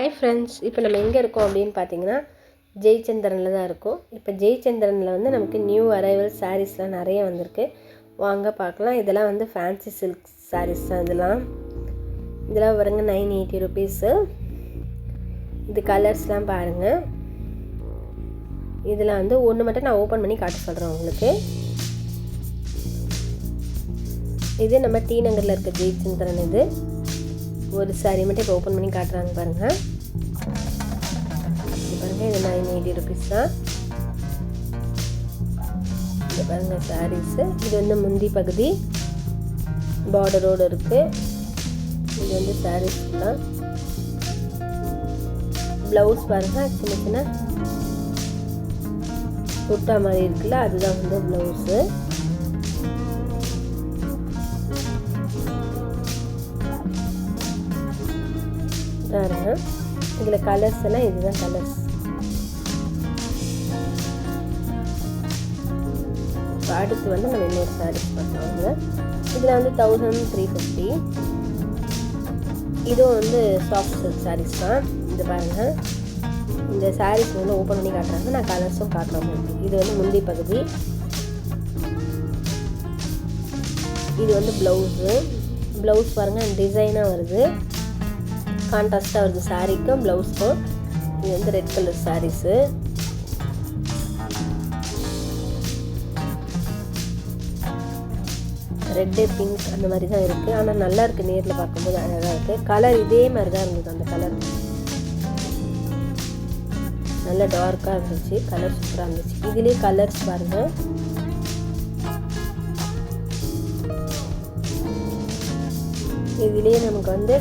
Hi friends, இப்போ நம்ம எங்கே இருக்கோம் அப்படின்னு பார்த்தீங்கன்னா ஜெயச்சந்திரனில் தான் இருக்கோம். இப்போ ஜெயச்சந்திரனில் வந்து நமக்கு நியூ அரைவல் சாரீஸ்லாம் நிறைய வந்திருக்கு. வாங்க பார்க்கலாம். இதெல்லாம் வந்து ஃபேன்சி சில்க் சாரீஸ் தான். இதெல்லாம் வருங்க 980 ருபீஸு. இது கலர்ஸ்லாம் பாருங்கள். இதில் வந்து ஒன்று மட்டும் நான் ஓப்பன் பண்ணி காட்ட சொல்கிறேன் உங்களுக்கு. இது நம்ம டி நகரில் இருக்க ஜெயச்சந்திரன். இது ஒரு சாரீ மட்டும் இப்போ ஓப்பன் பண்ணி காட்டுறாங்க பாருங்கள். இது பாருங்கள், இது 980 ருபீஸ் தான். இது பாருங்கள் சாரீஸு. இது வந்து முந்தி பகுதி பார்டரோடு இருக்குது. இது வந்து சாரீஸ் தான். ப்ளவுஸ் பாருங்கள், சின்ன சின்ன புட்டா மாதிரி இருக்குல்ல, அதுதான் வந்து ப்ளவுஸு. பாருங்க, இதில் கலர்ஸ் எல்லாம் இதுதான் கலர்ஸ். அடுத்து வந்து நம்ம இன்னொரு சாரீஸ் பார்க்குறோங்க. இதில் வந்து 1350. இதுவும் வந்து சாஃப்ட் சில்க் சாரீஸ் தான். இது பாருங்கள், இந்த சாரீஸ் வந்து ஓப்பன் பண்ணி காட்டுறாங்க. நான் கலர்ஸும் காட்டுறேன் உங்களுக்கு. இது வந்து முந்தி பகுதி. இது வந்து ப்ளவுஸ் பாருங்கள், டிசைனாக வருது, கான்ட்ராஸ்டாக வருது சாரீக்கும் ப்ளவுஸ்க்கும். இது வந்து red colour saris. Red pink அந்த மாதிரி தான் இருக்குது. ஆனால் நல்லா இருக்குது, நேரில் பார்க்கும்போது அழகாக இருக்குது. கலர் இதே மாதிரி தான் இருந்தது. அந்த கலர் நல்லா டார்க்காக இருந்துச்சு. கலர் சூப்பராக இருந்துச்சு. இதுலேயே கலர்ஸ் பாருங்கள். இதுலேயே நமக்கு வந்து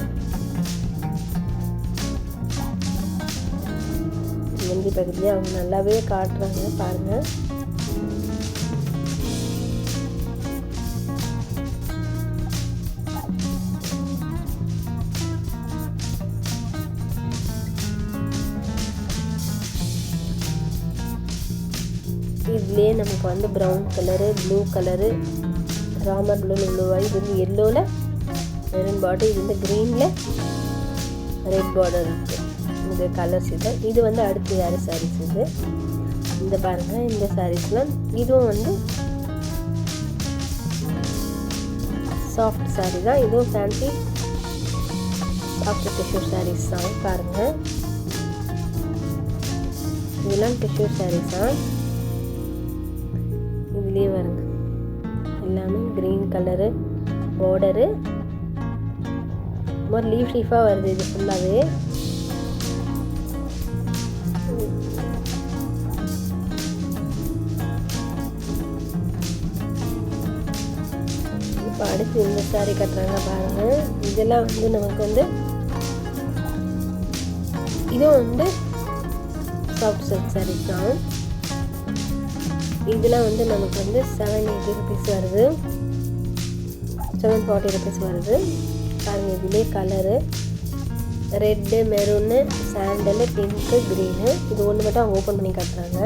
முந்தி பகுதியை அவங்க நல்லாவே காட்டுறாங்க பாருங்கள். இதுலேயே நமக்கு வந்து brown colour, blue colour, Ramar ப்ளூவில் ப்ளூவாக, இது வந்து எல்லோவில் மெரூன் பார்டர், இது வந்து க்ரீனில் ரெட் பார்டர் இருக்குது. இது கலர்ஸ் இது. இது வந்து அடுத்து வேறு சாரீஸ். இது இந்த பாருங்கள், இந்த சாரீஸ்லாம் இதுவும் வந்து சாஃப்ட் சாரீ தான். இதுவும் ஃபேன்சி சாஃப்ட் டிஷ்யூ சாரீஸ் தான். பாருங்கள், இதெல்லாம் டிஷ்யூ சாரீஸ் தான். இதுலேயே வருங்க எல்லாமே க்ரீன் கலரு பார்டரு, ஒரு லீஃபாக வருது. இது ஃபுல்லாகவே இப்போ அடுத்து இந்த சாரீ கட்டுறாங்க பாருங்கள். இதெல்லாம் வந்து நமக்கு வந்து இதுவும் வந்து சாஃப்ட் சில்க் சாரீஸ் தான். இதெல்லாம் வந்து நமக்கு வந்து 780 ருபீஸ் வருது, 740 ருபீஸ் வருது. பாருங்கள், இதுலேயே colour red, maroon, sandal, pink, green. இது ஒன்று மட்டும் அவங்க ஓப்பன் பண்ணி காட்டுறாங்க.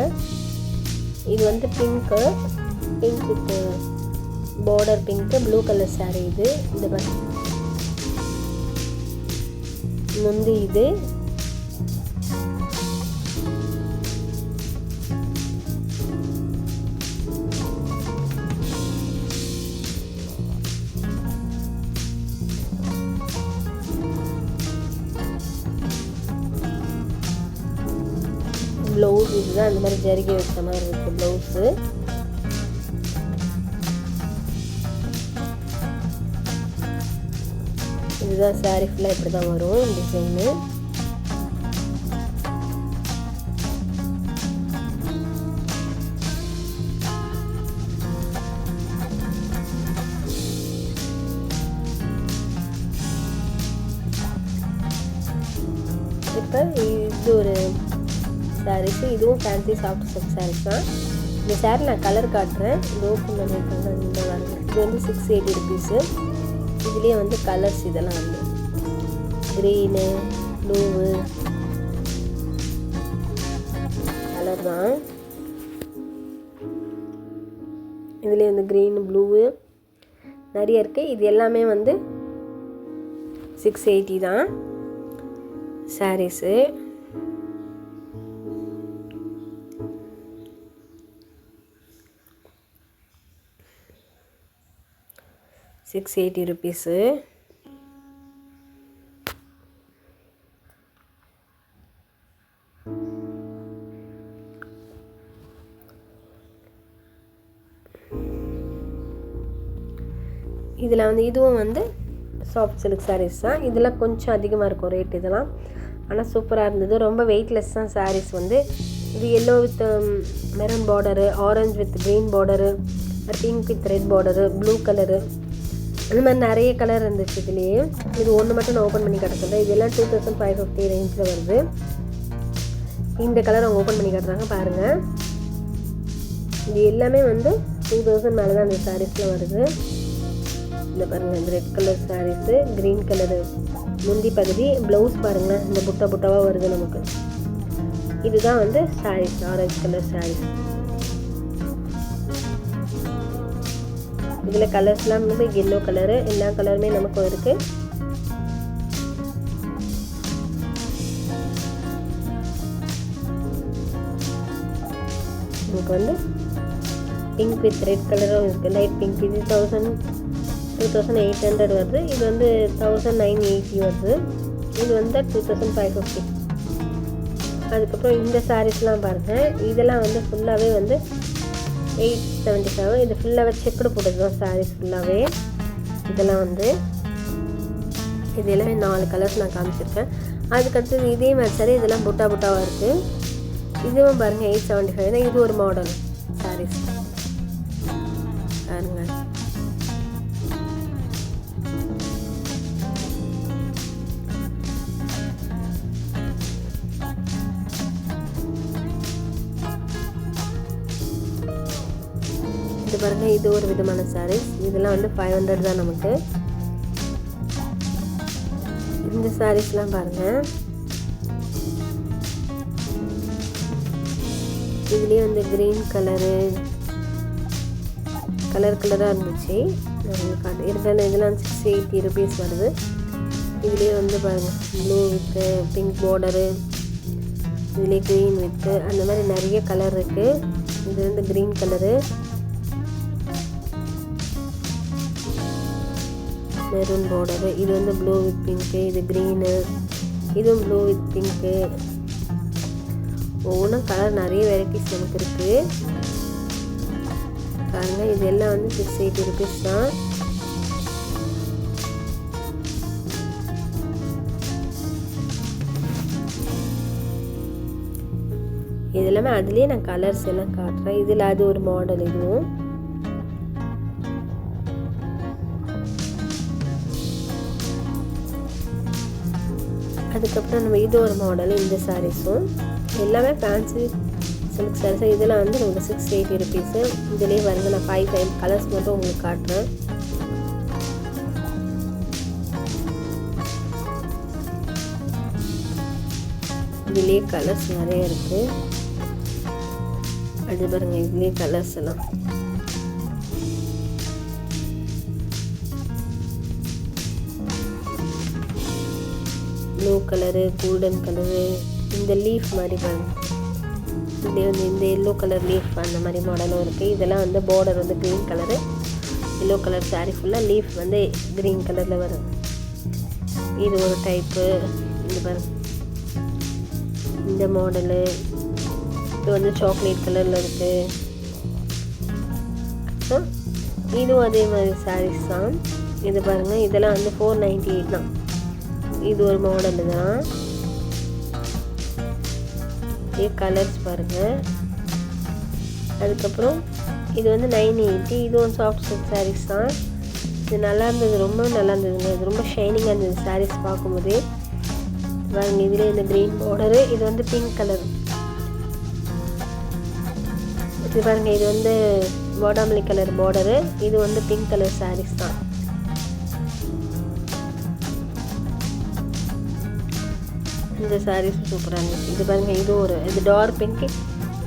இது வந்து pink with border pink, blue colour sari. இது இந்த மாதிரி முந்தி. இது ப்ளவுஸ். இதுதான் அந்த மாதிரி ஜரிகை வச்ச மாதிரி இருக்குது ப்ளவுஸு. இதுதான் சாரீ ஃபுல்லாக இப்படி தான் வரும் டிசைனு. இப்போ இது ஒரு சாரீஸு. இதுவும் ஃபேன்சி சாஃப்ட் சில்க் சாரீஸ் தான். இந்த சாரீ நான் கலர் காட்டுறேன். இது ஓப்பன் பண்ணியிருக்காங்க. இந்த வருங்க, இது வந்து 680 ருபீஸு. இதுலேயே வந்து கலர்ஸ் இதெல்லாம் வந்து க்ரீனு, ப்ளூவு கலர் தான். இதுலேயே வந்து க்ரீன், ப்ளூவு நிறைய இருக்குது. இது எல்லாமே வந்து 680 தான். சாரீஸு. ₹680. இதில் வந்து இதுவும் வந்து சாஃப்ட் சில்க் சாரீஸ் தான். இதெல்லாம் கொஞ்சம் அதிகமாக இருக்கும் ரேட் இதெல்லாம். ஆனால் சூப்பராக இருந்தது. ரொம்ப வெயிட்லெஸ் தான் சாரீஸ் வந்து. இது yellow with maroon border, orange with green border, pink with red border, blue colour, அந்த மாதிரி நிறைய கலர் இருந்துச்சு இதுலேயே. இது ஒன்று மட்டும் நான் ஓப்பன் பண்ணி காட்டுறேன். இதெல்லாம் 2550 ரேஞ்சில் வருது. இந்த கலர் அவங்க ஓப்பன் பண்ணி காட்டுறாங்க பாருங்கள். இது எல்லாமே வந்து 2000 மேலே தான் அந்த சாரீஸ்லாம் வருது. இந்த பாருங்கள், இந்த red colour saris, green colour முந்தி பகுதி, ப்ளவுஸ் பாருங்கள் இந்த புட்டா புட்டாவாக வருது நமக்கு. இதுதான் வந்து சாரீஸ், ஆரஞ்சு கலர் சாரீஸ். இதில் கலர்ஸ்லாம் வந்து எல்லோ கலரு, எல்லா கலருமே நமக்கு இருக்குது. நமக்கு வந்து பிங்க் வித் ரெட் கலரும் இருக்குது, லைட் பிங்க். இது 2800 வருது. இது வந்து 1980 வருது. இது வந்து 2550. அதுக்கப்புறம் இந்த சாரீஸ்லாம் பாருங்கள். இதெல்லாம் வந்து ஃபுல்லாகவே வந்து 877. இது ஃபுல்லாகவே செக்குடு போட்டது தான் சாரீஸ் ஃபுல்லாகவே. இதெல்லாம் வந்து இது எல்லாமே 4 கலர்ஸ் நான் காமிச்சிருக்கேன். அதுக்கடுத்தது இதே மாதிரி சாரி இதெல்லாம் புட்டா புட்டாவாக இருக்குது. இதுவும் பாருங்கள் 875 தான். இது ஒரு மாடல் சாரீஸ் பாருங்க. இது பாருங்க, இது ஒரு விதமான சாரீஸ். இதெல்லாம் வந்து 500 தான் நமக்கு. இந்த சாரீஸ்லாம் பாருங்க. இதுலேயே வந்து க்ரீன் கலரு கலராக இருந்துச்சு. இருந்தாலும் இதெல்லாம் 680 rupees வருது. இதுலேயே வந்து பாருங்கள் ப்ளூ வித்து பிங்க் பார்டரு, இதுலேயே க்ரீன் வித்து அந்த மாதிரி நிறைய கலர் இருக்குது. இது வந்து க்ரீன் கலரு, மெரூன் பார்டரு, இது வந்து ப்ளூ வித் பிங்க்கு, இது க்ரீனு, இதுவும் ப்ளூ வித் பிங்க்கு. ஒவ்வொன்றும் கலர் நிறைய வெரைட்டிஸ் நமக்கு இருக்குது பாருங்கள். இது எல்லாம் வந்து 680 rupees தான். இது எல்லாமே அதுலேயே நான் கலர்ஸ் எல்லாம் காட்டுறேன். இதில் அது ஒரு மாடல். இதுவும் அதுக்கப்புறம் நம்ம இது ஒரு மாடல். இந்த சாரீஸும் எல்லாமே ஃபேன்சி சில்க் சாரீஸ். இதெல்லாம் வந்து உங்களுக்கு 680 rupees. இதுலேயே வந்து நான் 5 கலர்ஸ் மட்டும் உங்களுக்கு காட்டுறேன். இதுலேயே கலர்ஸ் நிறைய இருக்குது. அது பாருங்க, இதுலேயே கலர்ஸ் எல்லாம் ப்ளூ கலரு, கோல்டன் கலரு, இந்த லீஃப் மாதிரி பாருங்க. இதுலேயே வந்து இந்த எல்லோ கலர் லீஃப் அந்த மாதிரி மாடலும் இருக்குது. இதெல்லாம் வந்து பார்டர் வந்து green colour, yellow colour sari ஃபுல்லாக லீஃப் வந்து க்ரீன் கலரில் வரும். இது ஒரு டைப்பு. இது பாருங்க, இந்த மாடலு. இது வந்து சாக்லேட் கலரில் இருக்குது. இதுவும் அதே மாதிரி சாரீஸ் தான். இது பாருங்கள், இதெல்லாம் வந்து 498 தான். இது ஒரு மாடலு தான். கலர்ஸ் பாருங்கள். அதுக்கப்புறம் இது வந்து 980. இதுவும் சாஃப்ட் சில்க் சாரீஸ் தான். இது நல்லா இருந்தது, ரொம்ப நல்லா இருந்ததுங்க. இது ரொம்ப ஷைனிங்காக இருந்தது சாரீஸ் பார்க்கும்போதே பாருங்க. இதுலேயே இந்த க்ரீன் பார்டரு, இது வந்து பிங்க் கலர். இது பாருங்க, இது வந்து பாடாமல்லி கலர் பார்டரு, இது வந்து பிங்க் கலர் சாரீஸ் தான். இந்த சாரீஸ் சூப்பராக இருந்துச்சு. இது பாருங்கள், இது டார்க் பிங்க்கு,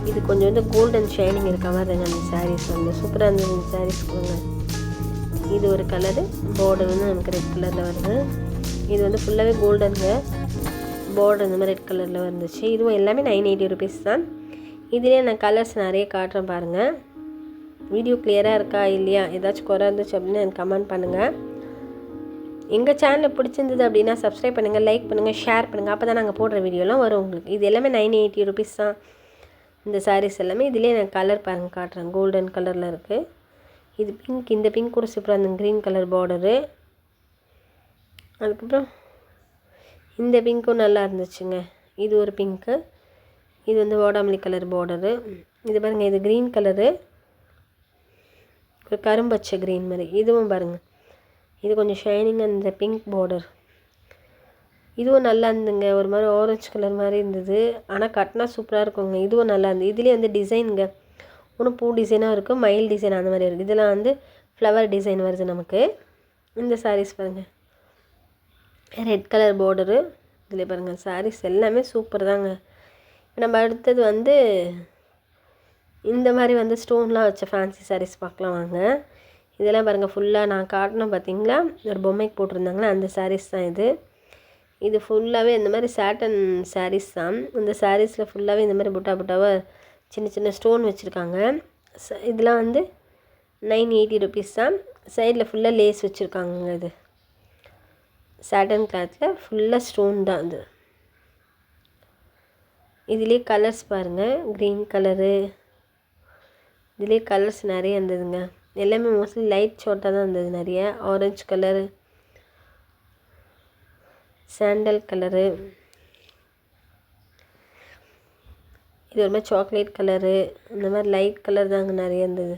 இது கொஞ்சம் வந்து கோல்டன் ஷைனிங் இருக்க மாதிரி இருங்க. அந்த சாரீஸ் வந்து சூப்பராக இருந்தது. இந்த சாரீஸ் கொடுங்க. இது ஒரு கலரு, பார்டர் வந்து நமக்கு ரெட் கலரில் வருது. இது வந்து ஃபுல்லாகவே கோல்டனுங்க. பார்டர் இந்த மாதிரி ரெட் கலரில் வந்துச்சு. இதுவும் எல்லாமே 980 ருபீஸ் தான். இதிலே நான் கலர்ஸ் நிறைய காட்டுறேன் பாருங்கள். வீடியோ கிளியராக இருக்கா இல்லையா, ஏதாச்சும் குறை இருந்துச்சு அப்படின்னு எனக்கு கமெண்ட் பண்ணுங்கள். எங்கள் சேனலில் பிடிச்சிருந்தது அப்படின்னா சப்ஸ்கிரைப் பண்ணுங்கள், லைக் பண்ணுங்கள், ஷேர் பண்ணுங்கள். அப்போ தான் நாங்கள் போடுற வீடியோலாம் வரும் உங்களுக்கு. இது எல்லாமே 980 ருபீஸ் தான் இந்த சாரீஸ் எல்லாமே. இதிலே நான் கலர் பாருங்கள் காட்டுறேன். கோல்டன் கலரில் இருக்குது. இது பிங்க். இந்த பிங்க் கூட சூப்பராக அந்த க்ரீன் கலர் பார்டரு. அதுக்கப்புறம் இந்த பிங்க்கும் நல்லா இருந்துச்சுங்க. இது ஒரு பிங்க்கு. இது வந்து வாடாமல்லி கலர் பார்டரு. இது பாருங்கள், இது க்ரீன் கலரு, ஒரு கரும்பச்சை க்ரீன் மாதிரி. இதுவும் பாருங்கள், இது கொஞ்சம் ஷைனிங்காக இந்த பிங்க் பார்டர். இதுவும் நல்லா இருந்துங்க. ஒரு மாதிரி ஆரஞ்சு கலர் மாதிரி இருந்தது. ஆனால் கட்டினா சூப்பராக இருக்குங்க. இதுவும் நல்லா இருந்தது. இதுலேயே வந்து டிசைனுங்க, ஒன்றும் பூ டிசைனாக இருக்குது, மயில் டிசைன் அந்த மாதிரி இருக்குது. இதெல்லாம் வந்து ஃப்ளவர் டிசைன் வருது நமக்கு. இந்த சாரீஸ் பாருங்கள், ரெட் கலர் பார்டரு. இதில் பாருங்கள் சாரீஸ் எல்லாமே சூப்பர் தாங்க. இப்போ நம்ம அடுத்தது வந்து இந்த மாதிரி வந்து ஸ்டோன்லாம் வச்ச ஃபேன்சி சாரீஸ் பார்க்கலாம் வாங்க. இதெல்லாம் பாருங்கள் ஃபுல்லாக நான் காட்டணும் பார்த்தீங்களா, ஒரு பொம்மைக்கு போட்டிருந்தாங்களா அந்த சாரீஸ் தான் இது. இது ஃபுல்லாகவே இந்த மாதிரி சாட்டன் சாரீஸ் தான். இந்த சாரீஸில் ஃபுல்லாகவே இந்த மாதிரி புட்டா புட்டாவாக சின்ன சின்ன ஸ்டோன் வச்சுருக்காங்க. இதெல்லாம் வந்து 980 ருபீஸ் தான். சைடில் ஃபுல்லாக லேஸ் வச்சுருக்காங்க. இது சாட்டன் கிளாத்தில் ஃபுல்லாக ஸ்டோன் தான் இது. இதுலேயே கலர்ஸ் பாருங்கள், க்ரீன் கலரு. இதுலேயே கலர்ஸ் நிறைய இருந்ததுங்க. எல்லாமே மோஸ்ட்லி லைட் ஷார்ட்டாக தான் இருந்தது நிறைய. ஆரஞ்சு கலரு, சாண்டல் கலரு, இது ஒரு மாதிரி சாக்லேட் கலரு, இந்த மாதிரி லைட் கலர் தாங்க நிறைய இருந்தது.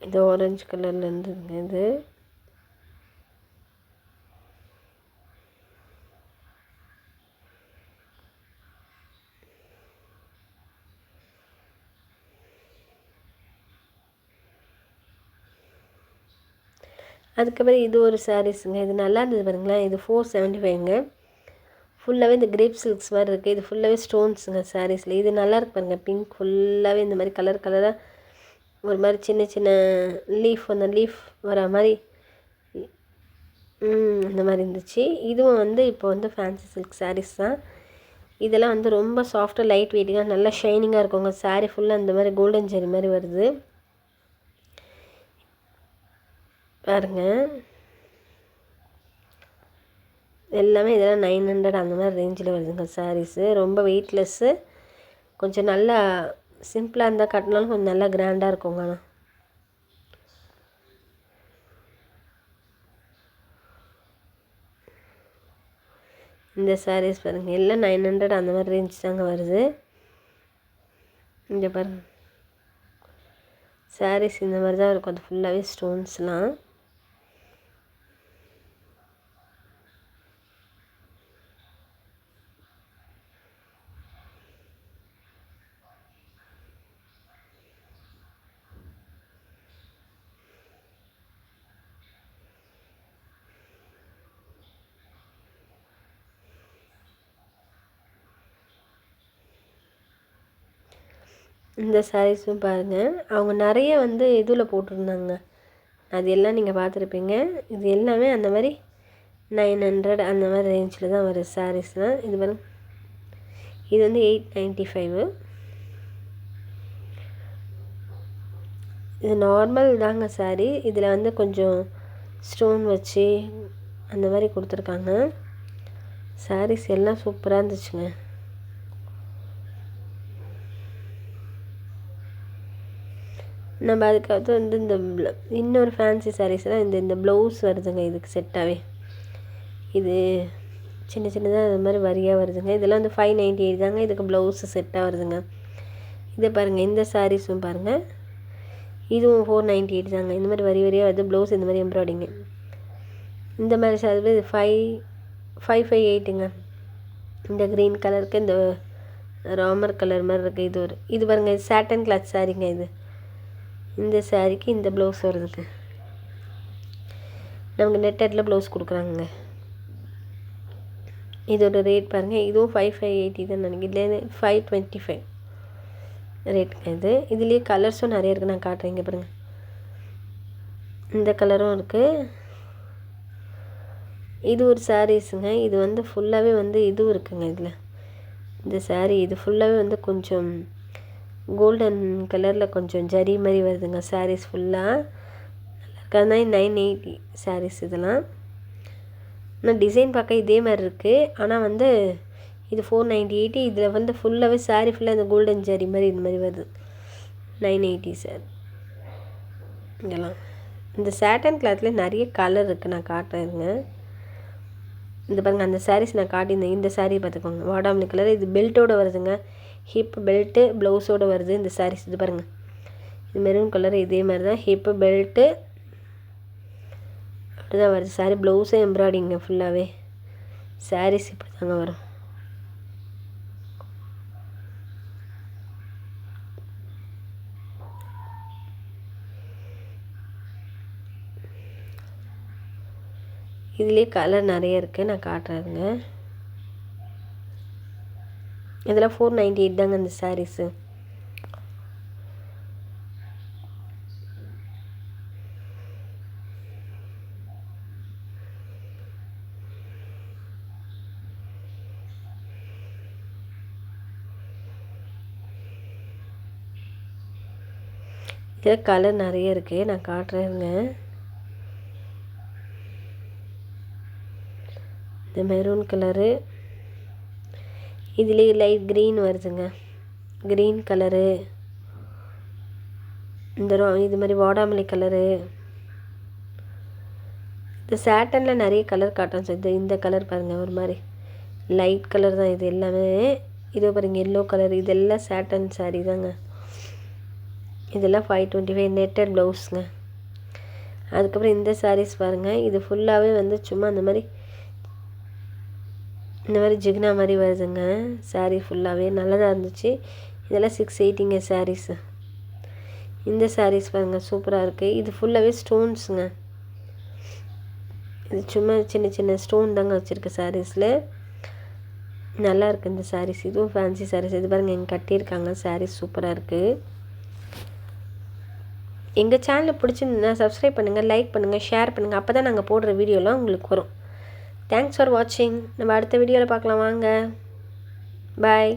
இது ஆரஞ்சு கலரில் இருந்ததுங்க. இது அதுக்கப்புறம் இது ஒரு சாரீஸுங்க. இது நல்லா இருந்தது பாருங்களேன். இது 475ங்க. ஃபுல்லாகவே இந்த கிரேப் சில்க்ஸ் மாதிரி இருக்குது. இது ஃபுல்லாகவே ஸ்டோன்ஸுங்க சாரீஸில். இது நல்லா இருக்கு பாருங்கள். பிங்க் ஃபுல்லாகவே இந்த மாதிரி கலர் கலராக ஒரு மாதிரி சின்ன சின்ன லீஃப், அந்த லீஃப் வர மாதிரி இந்த மாதிரி இருந்துச்சு. இதுவும் வந்து இப்போ வந்து ஃபேன்சி சில்க் சாரீஸ் தான். இதெல்லாம் வந்து ரொம்ப சாஃப்டாக லைட் வெயிட்டிங்காக நல்லா ஷைனிங்காக இருக்குங்க. சாரீ ஃபுல்லாக இந்த மாதிரி கோல்டன் ஜெரி மாதிரி வருது பாருங்கள். எல்லாமே இதெல்லாம் 900 அந்த மாதிரி ரேஞ்சில் வருதுங்க சாரீஸு. ரொம்ப வெயிட்லெஸ்ஸு, கொஞ்சம் நல்லா சிம்பிளாக இருந்தால் கட்டினாலும் கொஞ்சம் நல்லா கிராண்டாக இருக்குங்க. ஆனால் இந்த சாரீஸ் பாருங்கள், எல்லாம் 900 அந்த மாதிரி ரேஞ்ச் தாங்க வருது. இங்கே பாருங்கள் சாரீஸ் இந்த மாதிரி தான் இருக்கும். அது ஃபுல்லாகவே ஸ்டோன்ஸ்லாம். இந்த சாரீஸும் பாருங்கள், அவங்க நிறைய வந்து இதில் போட்டிருந்தாங்க. அது எல்லாம் நீங்கள் பார்த்துருப்பீங்க. இது எல்லாமே அந்த மாதிரி 900 அந்த மாதிரி ரேஞ்சில் தான் வருது சாரீஸ்லாம். இது பாருங்க, இது வந்து 895. இது நார்மல் தாங்க சாரீ. இதில் வந்து கொஞ்சம் ஸ்டோன் வச்சு அந்த மாதிரி கொடுத்துருக்காங்க. சாரீஸ் எல்லாம் சூப்பராக இருந்துச்சுங்க. நம்ம அதுக்கடுத்து வந்து இந்த இன்னொரு ஃபேன்சி சாரீஸ்லாம் இந்த ப்ளவுஸ் வருதுங்க. இதுக்கு செட்டாகவே இது சின்ன சின்னதாக அது மாதிரி வரியாக வருதுங்க. இதெல்லாம் வந்து 598 தாங்க. இதுக்கு ப்ளவுஸு செட்டாக வருதுங்க. இதை பாருங்கள், இந்த சாரீஸும் பாருங்கள், இதுவும் 498 தாங்க. இந்த மாதிரி வரி வரியாக வருது. ப்ளவுஸ் இந்த மாதிரி எம்ப்ராய்டிங்க. இந்த மாதிரி சாரீ இது 558ங்க. இந்த க்ரீன் கலருக்கு இந்த ராமர் கலர் மாதிரி இருக்குது. இது பாருங்கள், இது சாட்டன் கிளாத் சாரீங்க. இது இந்த சாரீக்கு இந்த ப்ளவுஸ் வருதுங்க. நமக்கு நெட்டடில் ப்ளவுஸ் கொடுக்குறாங்க. இதோட ரேட் பாருங்கள், இதுவும் 5580 தான் நினைக்கிறேன். 525. ரேட் இதுலேயே கலர்ஸும் நிறைய இருக்குது, நான் காட்டுறேன். இங்கே பாருங்கள், இந்த கலரும் இருக்குது. இது ஒரு சாரீஸுங்க. இது வந்து ஃபுல்லாகவே வந்து இதுவும் இருக்குங்க. இதில் இந்த சாரீ இது ஃபுல்லாகவே வந்து கொஞ்சம் கோல்டன் கலரில் கொஞ்சம் ஜரி மாதிரி வருதுங்க. சாரீஸ் ஃபுல்லாக நல்லா இருக்கா? 980 சாரீஸ் இதெல்லாம். ஆனால் டிசைன் பார்க்க இதே மாதிரி இருக்குது. ஆனால் வந்து இது 498. இதில் வந்து ஃபுல்லாகவே சாரீ ஃபுல்லாக இந்த கோல்டன் ஜரி மாதிரி இந்த மாதிரி வருது. 980 சார். இதெல்லாம் இந்த சாட்டன் கிளாத்தில் நிறைய கலர் இருக்குது, நான் காட்டுறேங்க. இந்த பாருங்கள், அந்த சாரீஸ் நான் காட்டியிருந்தேன். இந்த சாரீ பார்த்துக்கோங்க, வாடாமல்லி கலர். இது பெல்ட்டோடு வருதுங்க, ஹிப் பெல்ட்டு ப்ளவுஸோடு வருது இந்த சாரீஸ். இது பாருங்கள், இது மெரூன் கலர். இதே மாதிரி தான் ஹிப்பு பெல்ட்டு அப்படி தான் வருது. சாரீ ப்ளவுஸே எம்ப்ராய்டிங்க ஃபுல்லாகவே. சாரீஸ் இப்படி தாங்க வரும். இதுலேயே கலர் நிறைய இருக்குது, நான் காட்டுறேங்க. இதெல்லாம் 498 தாங்க இந்த சாரீஸு. இதில் கலர் நிறைய இருக்குது, நான் காட்டுறேங்க. இந்த மெரூன் கலரு, இதுலேயே லைட் க்ரீன் வருதுங்க, க்ரீன் கலரு. இது மாதிரி வாடாமல்லி கலரு. இந்த சாட்டனில் நிறைய கலர் காட்டுறேன் சார். இந்த கலர் பாருங்கள், ஒரு மாதிரி லைட் கலர் தான் இது எல்லாமே. இதோ பாருங்கள், எல்லோ கலர். இதெல்லாம் சாட்டன் சாரீ தாங்க. இதெல்லாம் 525 நெட்டட் ப்ளவுஸுங்க. அதுக்கப்புறம் இந்த சாரீஸ் பாருங்கள், இது ஃபுல்லாகவே வந்து சும்மா இந்த மாதிரி ஜிக்னா மாதிரி வருதுங்க. சாரீ ஃபுல்லாகவே நல்லதாக இருந்துச்சு. இதெல்லாம் 680ங்க சாரீஸு. இந்த சாரீஸ் பாருங்கள், சூப்பராக இருக்குது. இது ஃபுல்லாகவே ஸ்டோன்ஸுங்க. இது சும்மா சின்ன சின்ன ஸ்டோன் தாங்க வச்சுருக்கு சாரீஸில். நல்லாயிருக்கு இந்த சாரீஸ். இதுவும் ஃபேன்சி சாரீஸ். இது பாருங்கள், எங்கே கட்டியிருக்காங்க. சாரீஸ் சூப்பராக இருக்குது. எங்கள் சேனலை பிடிச்சிருந்தா சப்ஸ்கிரைப் பண்ணுங்கள், லைக் பண்ணுங்கள், ஷேர் பண்ணுங்கள். அப்போ தான் நாங்கள் போடுற வீடியோலாம் உங்களுக்கு வரும். தேங்க்ஸ் ஃபார் வாட்சிங். நம்ம அடுத்த வீடியோவில் பார்க்கலாம் வாங்க. பாய்.